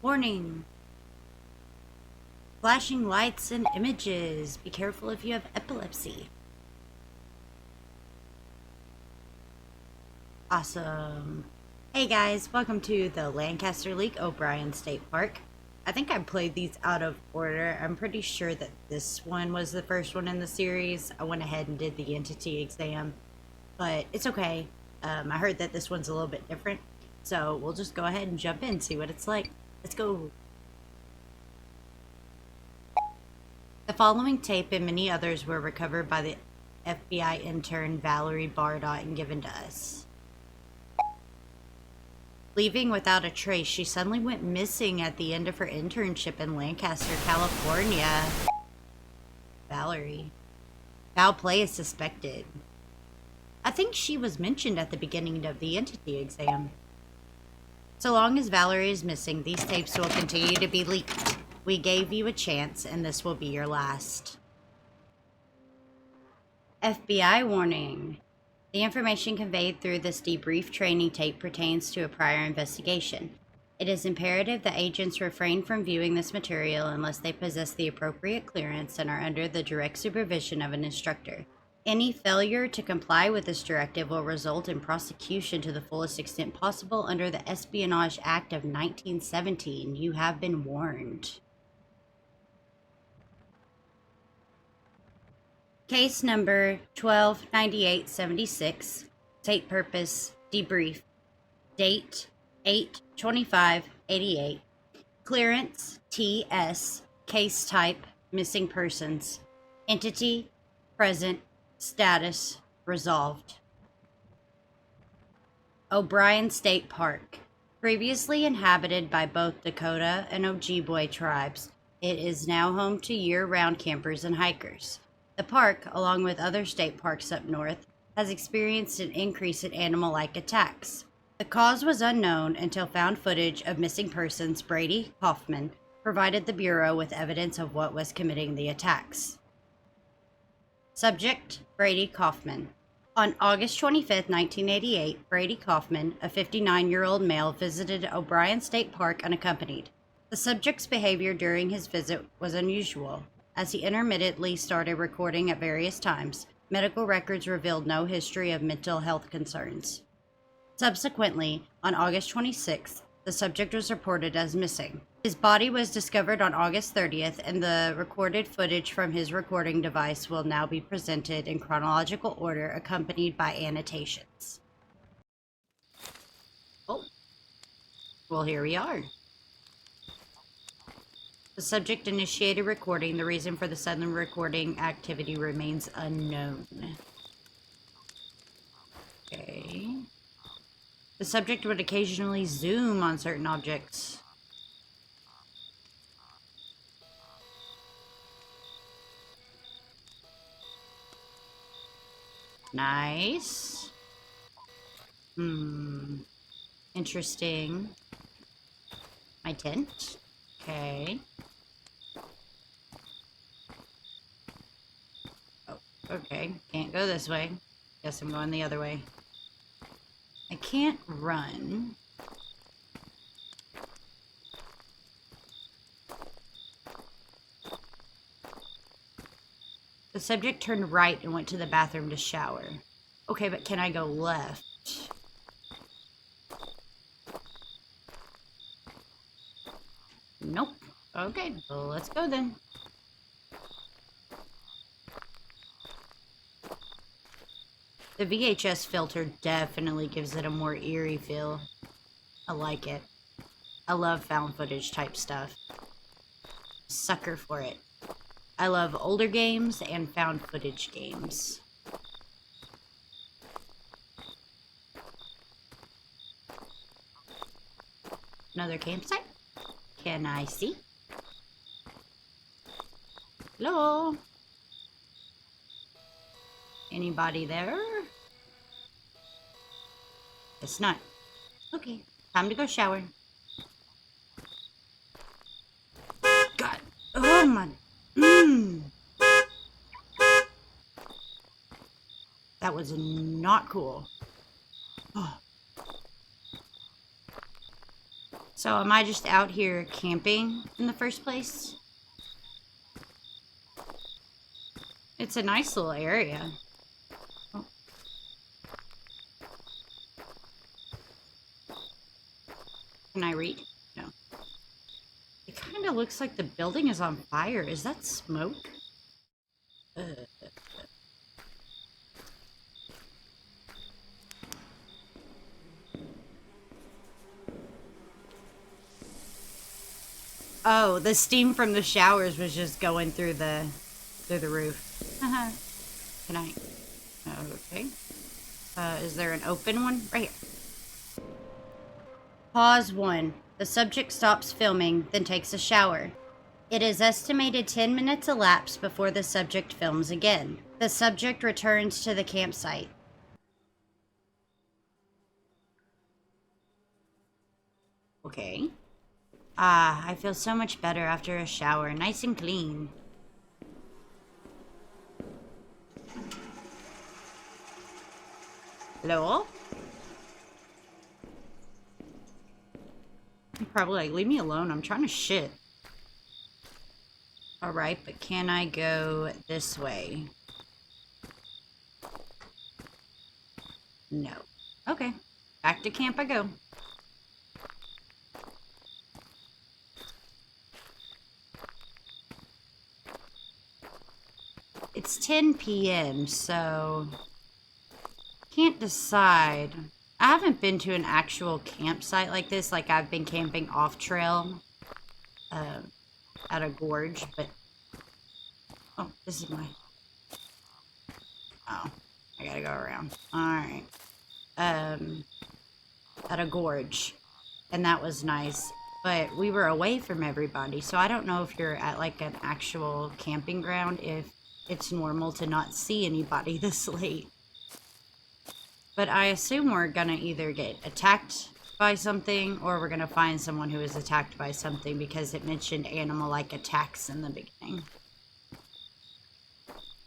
Warning! Flashing lights and images. Be careful if you have epilepsy. Awesome. Hey guys, welcome to the Lancaster Lake O'Brien State Park. I think I played these out of order. I'm pretty sure that this one was the first one in the series. I went ahead and did the entity exam, but it's okay. I heard that this one's a little bit different, so we'll just go ahead and jump in, see what it's like. Let's go. The following tape and many others were recovered by the FBI intern Valerie Bardot and given to us. Leaving without a trace, she suddenly went missing at the end of her internship in Lancaster, California. Valerie. Foul play is suspected. I think she was mentioned at the beginning of the entity exam. So long as Valerie is missing, these tapes will continue to be leaked. We gave you a chance, and this will be your last. FBI warning. The information conveyed through this debrief training tape pertains to a prior investigation. It is imperative that agents refrain from viewing this material unless they possess the appropriate clearance and are under the direct supervision of an instructor. Any failure to comply with this directive will result in prosecution to the fullest extent possible under the Espionage Act of 1917. You have been warned. Case number 129876, tape purpose, debrief, date 8/25/88, clearance TS, case type, missing persons, entity, present, status, resolved. O'Brien State Park, previously inhabited by both Dakota and Ojibwe tribes, it is now home to year-round campers and hikers. The park, along with other state parks up north, has experienced an increase in animal-like attacks. The cause was unknown until found footage of missing persons Brady Kaufman provided the Bureau with evidence of what was committing the attacks. Subject, Brady Kaufman. On August 25, 1988, Brady Kaufman, a 59-year-old male, visited O'Brien State Park unaccompanied. The subject's behavior during his visit was unusual. As he intermittently started recording at various times, medical records revealed no history of mental health concerns. Subsequently, on August 26th, the subject was reported as missing. His body was discovered on August 30th, and the recorded footage from his recording device will now be presented in chronological order, accompanied by annotations. Oh, well, here we are. The subject initiated recording. The reason for the sudden recording activity remains unknown. Okay. The subject would occasionally zoom on certain objects. Nice. Interesting. My tent. Okay. Okay, can't go this way. Guess I'm going the other way. I can't run. The subject turned right and went to the bathroom to shower. Okay, but can I go left? Nope. Okay, well, let's go then. The VHS filter definitely gives it a more eerie feel. I like it. I love found footage type stuff. Sucker for it. I love older games and found footage games. Another campsite? Can I see? Hello? Anybody there? It's not. Okay, time to go shower. God. Oh my. That was not cool. Oh. So am I just out here camping in the first place? It's a nice little area. Oh. Can I read? No. It kind of looks like the building is on fire. Is that smoke? Oh, the steam from the showers was just going through the roof. Can I? Okay. Is there an open one? Right here. Pause 1. The subject stops filming, then takes a shower. It is estimated 10 minutes elapse before the subject films again. The subject returns to the campsite. Okay. Ah, I feel so much better after a shower. Nice and clean. Hello? I'm probably like, leave me alone. I'm trying to shit. Alright, but can I go this way? No. Okay. Back to camp I go. It's 10 p.m., so can't decide. I haven't been to an actual campsite like this. Like, I've been camping off trail at a gorge, but oh, this is my... Oh, I gotta go around. Alright. At a gorge, and that was nice. But we were away from everybody, so I don't know if you're at like an actual camping ground, if it's normal to not see anybody this late. But I assume we're gonna either get attacked by something, or we're gonna find someone who is attacked by something, because it mentioned animal-like attacks in the beginning.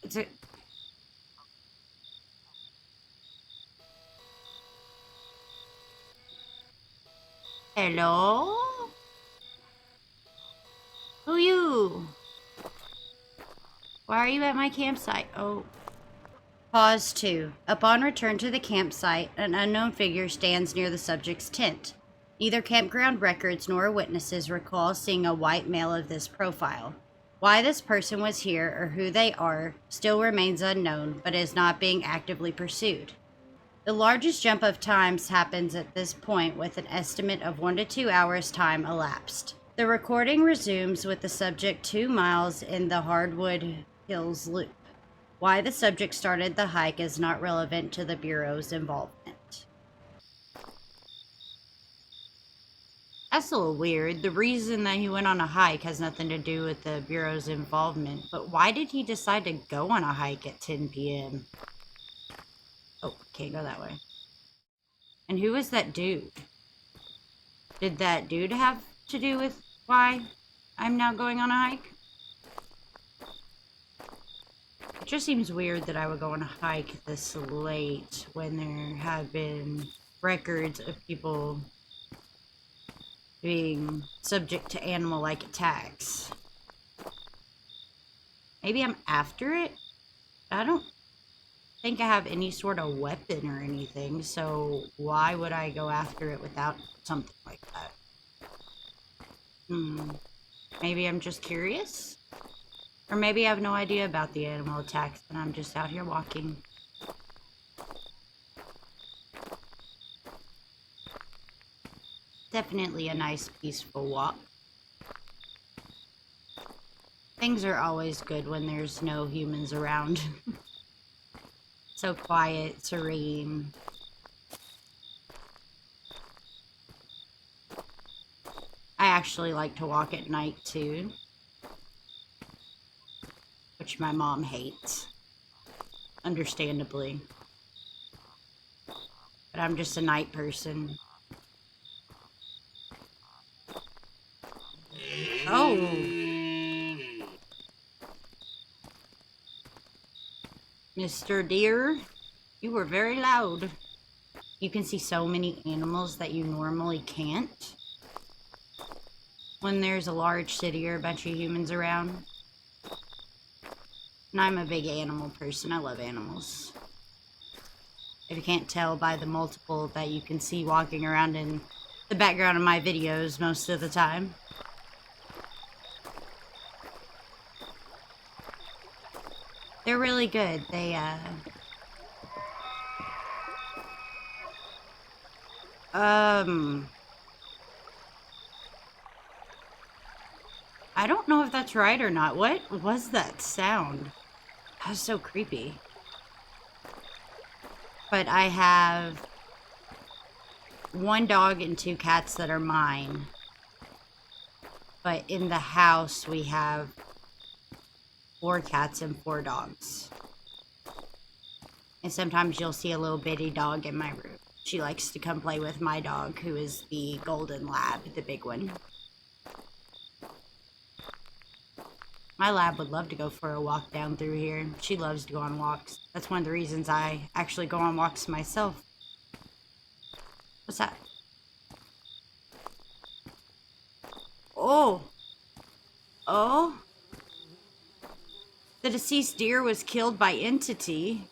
It's a... Hello? Who you? Why are you at my campsite? Oh. Pause 2. Upon return to the campsite, an unknown figure stands near the subject's tent. Neither campground records nor witnesses recall seeing a white male of this profile. Why this person was here or who they are still remains unknown, but is not being actively pursued. The largest jump of times happens at this point, with an estimate of 1 to 2 hours time elapsed. The recording resumes with the subject 2 miles in the Hardwood Hills Loop. Why the subject started the hike is not relevant to the Bureau's involvement. That's a little weird. The reason that he went on a hike has nothing to do with the Bureau's involvement, but why did he decide to go on a hike at 10 p.m.? Oh, can't go that way. And who was that dude? Did that dude have to do with why I'm now going on a hike? It just seems weird that I would go on a hike this late when there have been records of people being subject to animal-like attacks. Maybe I'm after it? I don't think I have any sort of weapon or anything, so why would I go after it without something like that? Maybe I'm just curious? Or maybe I have no idea about the animal attacks and I'm just out here walking. Definitely a nice peaceful walk. Things are always good when there's no humans around. So quiet, serene. I actually like to walk at night too, which my mom hates, understandably. But I'm just a night person. Oh! Mr. Deer, you were very loud. You can see so many animals that you normally can't. when there's a large city or a bunch of humans around. And I'm a big animal person. I love animals. If you can't tell by the multiple that you can see walking around in the background of my videos most of the time. They're really good. They, I don't know if that's right or not. What was that sound? That was so creepy. But I have 1 dog and 2 cats that are mine. But in the house, we have 4 cats and 4 dogs. And sometimes you'll see a little bitty dog in my room. She likes to come play with my dog, who is the golden lab, the big one. My lab would love to go for a walk down through here. She loves to go on walks. That's one of the reasons I actually go on walks myself. What's that? Oh! Oh? The deceased deer was killed by entity.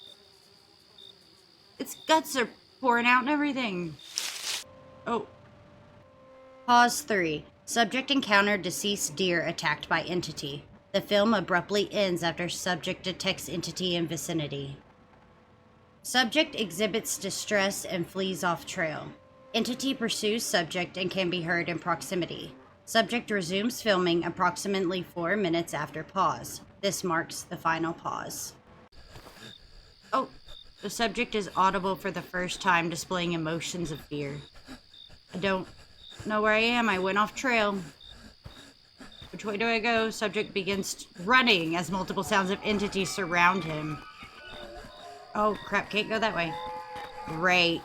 Its guts are pouring out and everything. Oh. Pause 3. Subject encountered deceased deer attacked by entity. The film abruptly ends after subject detects entity in vicinity. Subject exhibits distress and flees off trail. Entity pursues subject and can be heard in proximity. Subject resumes filming approximately 4 minutes after pause. This marks the final pause. Oh, the subject is audible for the first time, displaying emotions of fear. I don't know where I am. I went off trail. Which way do I go? Subject begins running as multiple sounds of entities surround him. Oh, crap. Can't go that way. Great.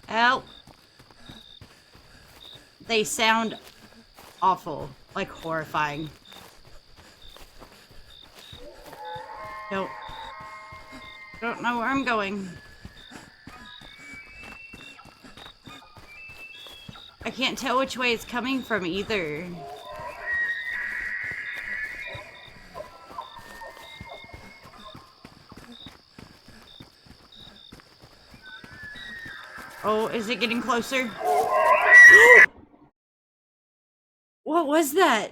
Help. They sound awful. Like horrifying. Don't know where I'm going. I can't tell which way it's coming from either. Oh, is it getting closer? What was that?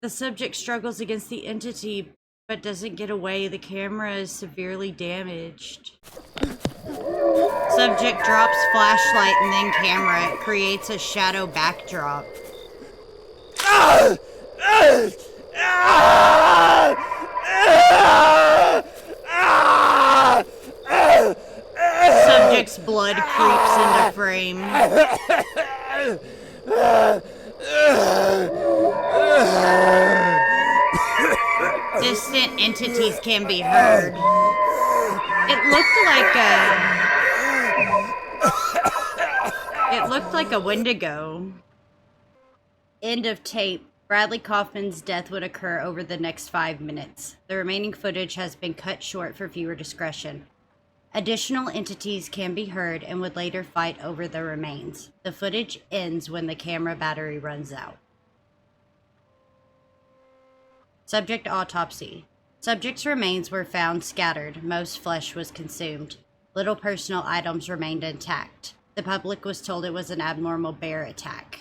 The subject struggles against the entity, but doesn't get away. The camera is severely damaged. Subject drops flashlight and then camera. It creates a shadow backdrop. Subject's blood creeps into frame. Distant entities can be heard. It looked like a Wendigo. End of tape. Bradley Kaufman's death would occur over the next 5 minutes. The remaining footage has been cut short for viewer discretion. Additional entities can be heard and would later fight over the remains. The footage ends when the camera battery runs out. Subject autopsy. Subject's remains were found scattered. Most flesh was consumed. Little personal items remained intact. The public was told it was an abnormal bear attack.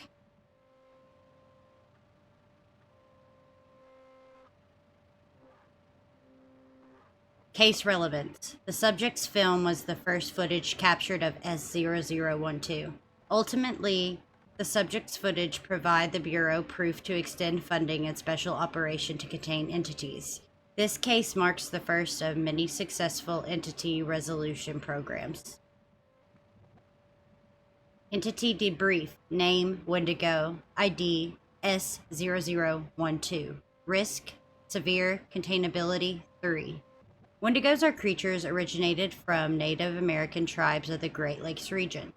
Case relevance. The subject's film was the first footage captured of S0012. Ultimately, the subject's footage provide the Bureau proof to extend funding and special operation to contain entities. This case marks the first of many successful entity resolution programs. Entity debrief. Name, Wendigo. ID, S0012. Risk, severe, containability, 3. Wendigos are creatures originated from Native American tribes of the Great Lakes region.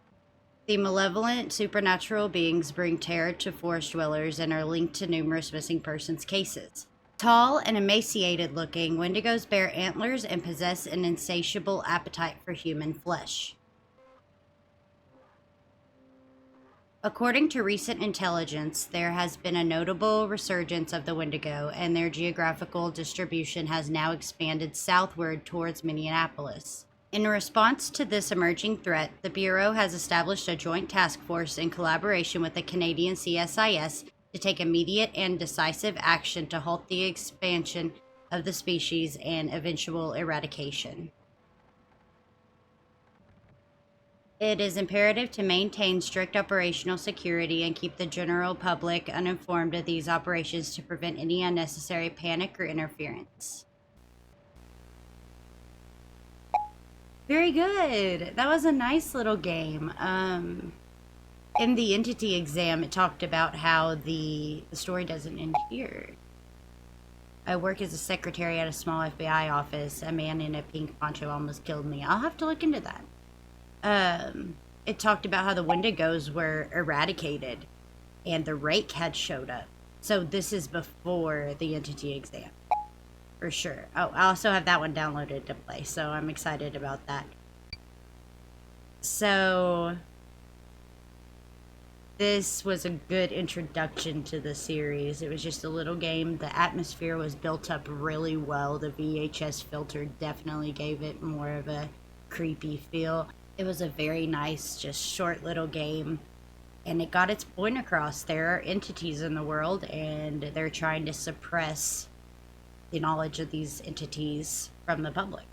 The malevolent supernatural beings bring terror to forest dwellers and are linked to numerous missing persons cases. Tall and emaciated looking, Wendigos bear antlers and possess an insatiable appetite for human flesh. According to recent intelligence, there has been a notable resurgence of the Wendigo, and their geographical distribution has now expanded southward towards Minneapolis. In response to this emerging threat, the Bureau has established a joint task force in collaboration with the Canadian CSIS to take immediate and decisive action to halt the expansion of the species and eventual eradication. It is imperative to maintain strict operational security and keep the general public uninformed of these operations to prevent any unnecessary panic or interference. Very good. That was a nice little game. In the entity exam, it talked about how the story doesn't end here. I work as a secretary at a small FBI office. A man in a pink poncho almost killed me. I'll have to look into that. It talked about how the Wendigos were eradicated and the rake had showed up. So this is before the entity exam. For sure. Oh, I also have that one downloaded to play, so I'm excited about that. So this was a good introduction to the series. It was just a little game. The atmosphere was built up really well. The VHS filter definitely gave it more of a creepy feel. It was a very nice, just short little game, and it got its point across. There are entities in the world, and they're trying to suppress the knowledge of these entities from the public.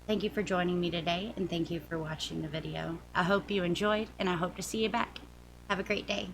Thank you for joining me today, and thank you for watching the video. I hope you enjoyed, and I hope to see you back. Have a great day.